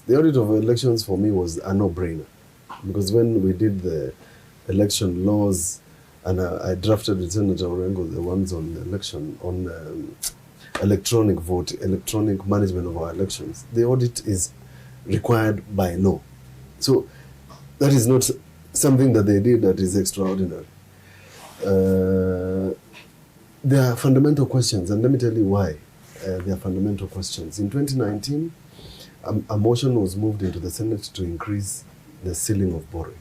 The audit of elections for me was a no-brainer, because when we did the election laws and I drafted with Senator Orengo the ones on the election, on electronic vote, electronic management of our elections, the audit is required by law. So that is not something that they did that is extraordinary. There are fundamental questions, and let me tell you why there are fundamental questions. In 2019, a motion was moved into the Senate to increase the ceiling of borrowing.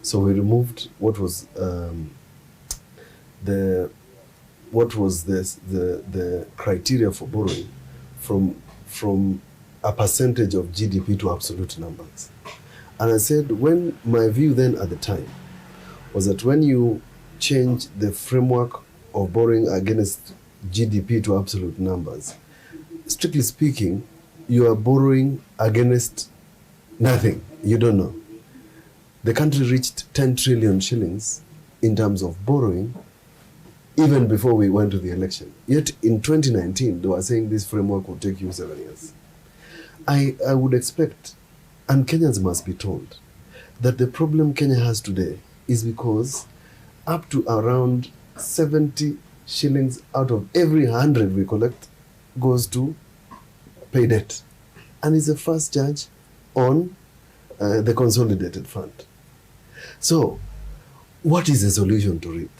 So we removed what was the criteria for borrowing from a percentage of GDP to absolute numbers. And I said, when my view then at the time was that when you change the framework of borrowing against GDP to absolute numbers, strictly speaking, you are borrowing against nothing. You don't know. The country reached 10 trillion shillings in terms of borrowing even before we went to the election. Yet in 2019, they were saying this framework will take you 7 years. I would expect, and Kenyans must be told, that the problem Kenya has today is because up to around 70 shillings out of every 100 we collect goes to pay debt, and is the first charge on the consolidated fund. So, what is the solution to it?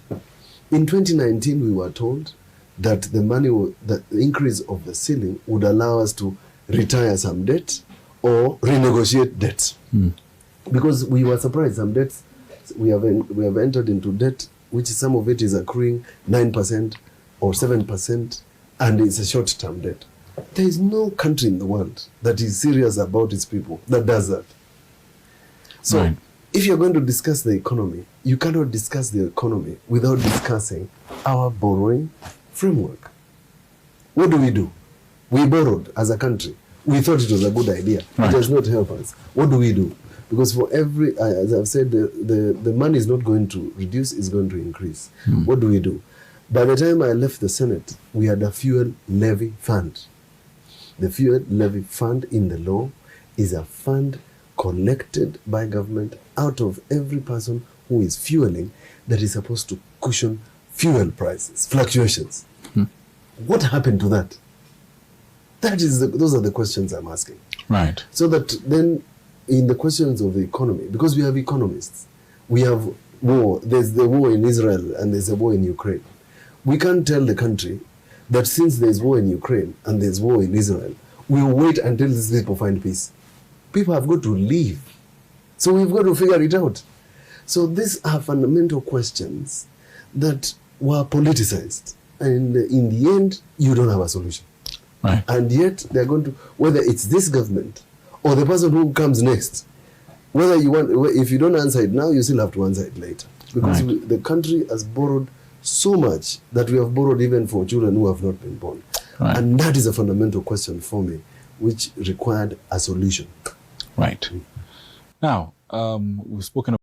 In 2019, we were told that the increase of the ceiling would allow us to retire some debt or renegotiate debt. Because we were surprised, some debts we have entered into debt, which some of it is accruing 9% or 7%, and it's a short-term debt. There is no country in the world that is serious about its people that does that. So, right. If you're going to discuss the economy, you cannot discuss the economy without discussing our borrowing framework. What do? We borrowed as a country. We thought it was a good idea. Right. It does not help us. What do? Because for every, as I've said, the money is not going to reduce, it's going to increase. What do? By the time I left the Senate, we had a fuel levy fund. The fuel levy fund in the law is a fund collected by government out of every person who is fueling that is supposed to cushion fuel prices, fluctuations. What happened to that? Those are the questions I'm asking. Right. So that then in the questions of the economy, because we have economists, we have war, there's the war in Israel and there's a war in Ukraine. We can't tell the country that since there's war in Ukraine and there's war in Israel, we'll wait until these people find peace. People have got to leave. So we've got to figure it out. So these are fundamental questions that were politicized. And in the end, you don't have a solution. Right. And yet they're going to, whether it's this government or the person who comes next, whether you want, if you don't answer it now, you still have to answer it later. Because the country has borrowed so much that we have borrowed even for children who have not been born. Right. And that is a fundamental question for me, which required a solution. Right. Now, we've spoken about